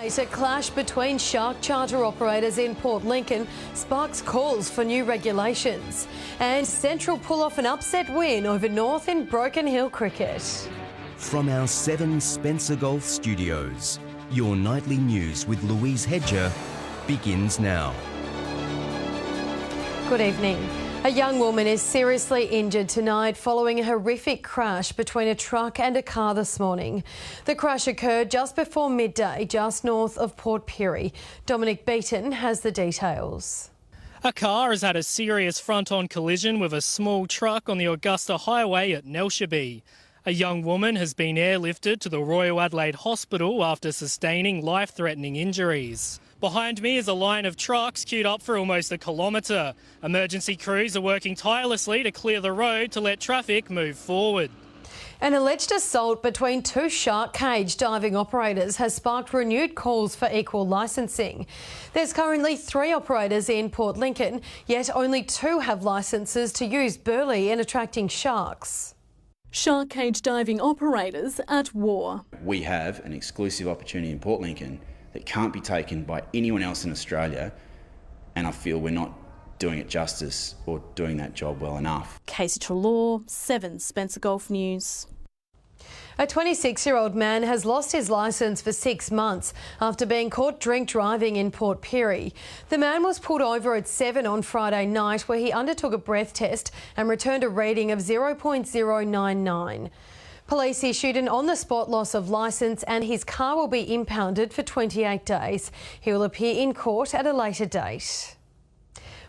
A clash between shark charter operators in Port Lincoln sparks calls for new regulations. And Central pull off an upset win over North in Broken Hill cricket. From our 7 Spencer Golf studios, your nightly news with Louise Hedger begins now. Good evening. A young woman is seriously injured tonight following a horrific crash between a truck and a car this morning. The crash occurred just before midday, just north of Port Pirie. Dominic Beaton has the details. A car has had a serious front-on collision with a small truck on the Augusta Highway at Nelshaby. A young woman has been airlifted to the Royal Adelaide Hospital after sustaining life-threatening injuries. Behind me is a line of trucks queued up for almost a kilometre. Emergency crews are working tirelessly to clear the road to let traffic move forward. An alleged assault between 2 shark cage diving operators has sparked renewed calls for equal licensing. There's currently 3 operators in Port Lincoln, yet only 2 have licences to use burley in attracting sharks. Shark cage diving operators at war. We have an exclusive opportunity in Port Lincoln that can't be taken by anyone else in Australia, and I feel we're not doing it justice or doing that job well enough. Casey Trelaw, 7 Spencer Golf News. A 26-year-old man has lost his licence for 6 months after being caught drink driving in Port Pirie. The man was pulled over at 7 on Friday night, where he undertook a breath test and returned a reading of 0.099. Police issued an on-the-spot loss of licence and his car will be impounded for 28 days. He will appear in court at a later date.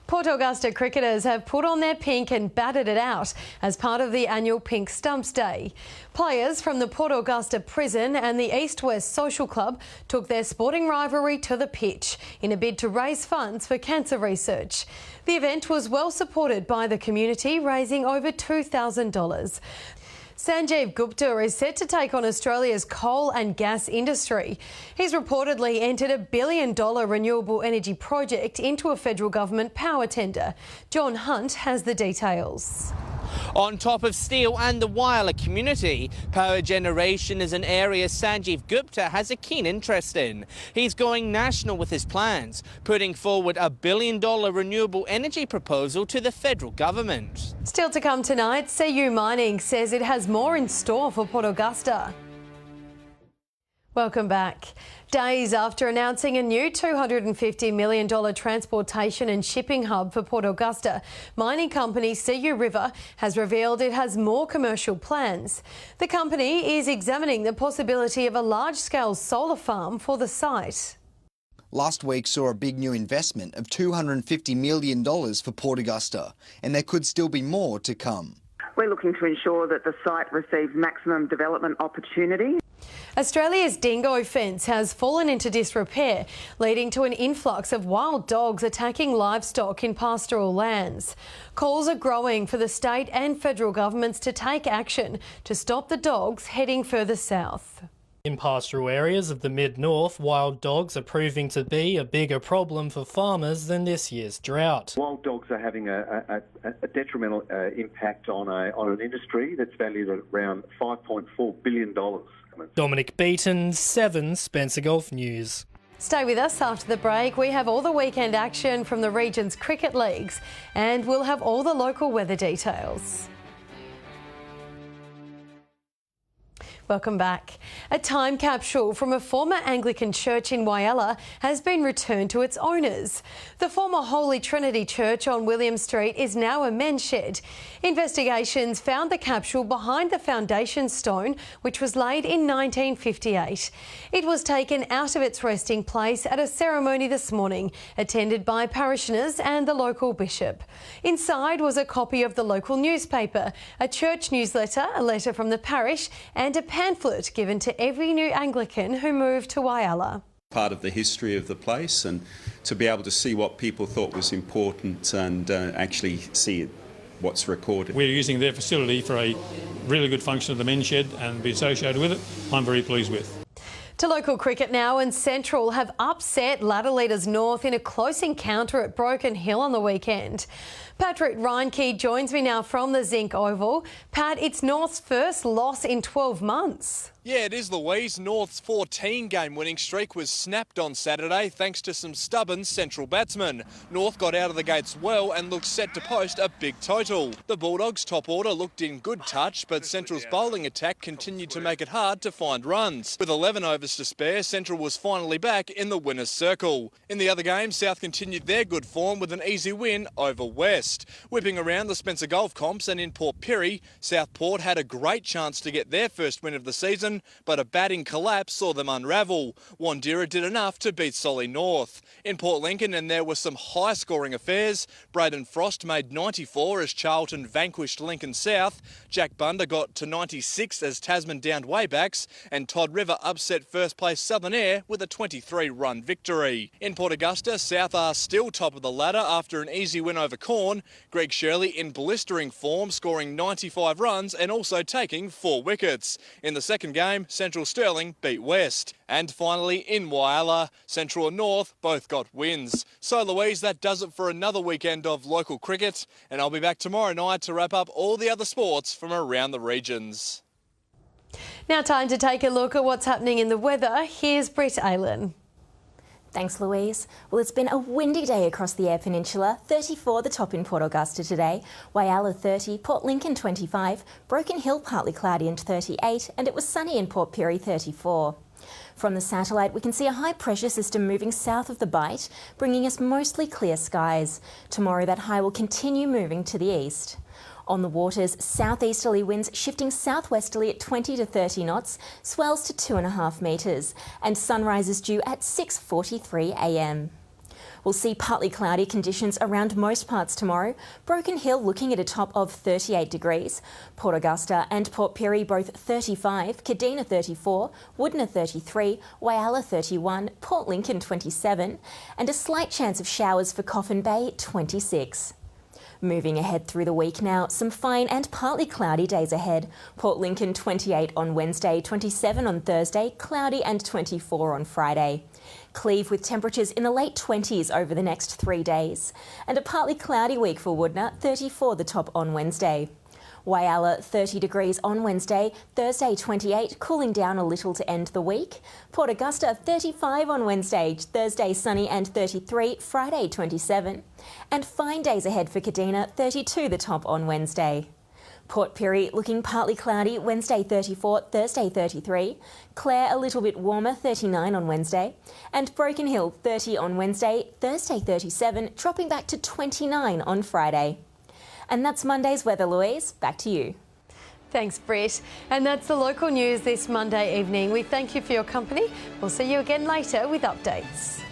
Port Augusta cricketers have put on their pink and batted it out as part of the annual Pink Stumps Day. Players from the Port Augusta Prison and the East-West Social Club took their sporting rivalry to the pitch in a bid to raise funds for cancer research. The event was well supported by the community, raising over $2,000. Sanjeev Gupta is set to take on Australia's coal and gas industry. He's reportedly entered a $1 billion renewable energy project into a federal government power tender. John Hunt has the details. On top of steel and the Whyalla community, power generation is an area Sanjeev Gupta has a keen interest in. He's going national with his plans, putting forward a $1 billion renewable energy proposal to the federal government. Still to come tonight, CU Mining says it has more in store for Port Augusta. Welcome back. Days after announcing a new $250 million transportation and shipping hub for Port Augusta, mining company CU River has revealed it has more commercial plans. The company is examining the possibility of a large-scale solar farm for the site. Last week saw a big new investment of $250 million for Port Augusta, and there could still be more to come. We're looking to ensure that the site receives maximum development opportunity. Australia's dingo fence has fallen into disrepair, leading to an influx of wild dogs attacking livestock in pastoral lands. Calls are growing for the state and federal governments to take action to stop the dogs heading further south. In pastoral areas of the mid-north, wild dogs are proving to be a bigger problem for farmers than this year's drought. Wild dogs are having a detrimental impact on an industry that's valued at around $5.4 billion. Dominic Beaton, 7 Spencer Golf News. Stay with us after the break. We have all the weekend action from the region's cricket leagues and we'll have all the local weather details. Welcome back. A time capsule from a former Anglican church in Whyalla has been returned to its owners. The former Holy Trinity Church on William Street is now a men's shed. Investigations found the capsule behind the foundation stone, which was laid in 1958. It was taken out of its resting place at a ceremony this morning, attended by parishioners and the local bishop. Inside was a copy of the local newspaper, a church newsletter, a letter from the parish, and a pamphlet given to every new Anglican who moved to Whyalla. Part of the history of the place, and to be able to see what people thought was important and actually see what's recorded. We're using their facility for a really good function of the men's shed and be associated with it. I'm very pleased with. To local cricket now, and Central have upset ladder leaders North in a close encounter at Broken Hill on the weekend. Patrick Reinke joins me now from the Zinc Oval. Pat, it's North's first loss in 12 months. Yeah, it is, Louise. North's 14-game winning streak was snapped on Saturday thanks to some stubborn central batsmen. North got out of the gates well and looked set to post a big total. The Bulldogs' top order looked in good touch, but Central's bowling attack continued to make it hard to find runs. With 11 overs to spare, Central was finally back in the winner's circle. In the other game, South continued their good form with an easy win over West. Whipping around the Spencer Golf comps and in Port Pirie, Southport had a great chance to get their first win of the season, but a batting collapse saw them unravel. Wandera did enough to beat Solly North. In Port Lincoln, and there were some high-scoring affairs, Braden Frost made 94 as Charlton vanquished Lincoln South. Jack Bunder got to 96 as Tasman downed Waybacks, and Todd River upset first-place Southern Air with a 23-run victory. In Port Augusta, South are still top of the ladder after an easy win over Corn. Greg Shirley in blistering form, scoring 95 runs and also taking 4 wickets. In the second game, Central Stirling beat West. And finally, in Whyalla, Central and North both got wins. So, Louise, that does it for another weekend of local cricket, and I'll be back tomorrow night to wrap up all the other sports from around the regions. Now time to take a look at what's happening in the weather. Here's Britt, Aylen. Thanks, Louise. Well, it's been a windy day across the Eyre Peninsula. 34 the top in Port Augusta today, Whyalla 30, Port Lincoln 25, Broken Hill partly cloudy and 38, and it was sunny in Port Pirie 34. From the satellite, we can see a high pressure system moving south of the Bight, bringing us mostly clear skies. Tomorrow that high will continue moving to the east. On the waters, southeasterly winds shifting southwesterly at 20 to 30 knots, swells to 2.5 metres, and sunrise is due at 6:43 a.m. We'll see partly cloudy conditions around most parts tomorrow. Broken Hill looking at a top of 38 degrees. Port Augusta and Port Pirie both 35, Kadina 34, Woodner 33, Whyalla 31, Port Lincoln 27, and a slight chance of showers for Coffin Bay 26. Moving ahead through the week now, some fine and partly cloudy days ahead. Port Lincoln 28 on Wednesday, 27 on Thursday, cloudy and 24 on Friday. Cleve with temperatures in the late 20s over the next 3 days. And a partly cloudy week for Woodner, 34 the top on Wednesday. Whyalla 30 degrees on Wednesday, Thursday 28, cooling down a little to end the week. Port Augusta 35 on Wednesday, Thursday sunny and 33, Friday 27. And fine days ahead for Kadina, 32 the top on Wednesday. Port Pirie looking partly cloudy, Wednesday 34, Thursday 33. Clare a little bit warmer, 39 on Wednesday. And Broken Hill 30 on Wednesday, Thursday 37, dropping back to 29 on Friday. And that's Monday's weather, Louise. Back to you. Thanks, Britt. And that's the local news this Monday evening. We thank you for your company. We'll see you again later with updates.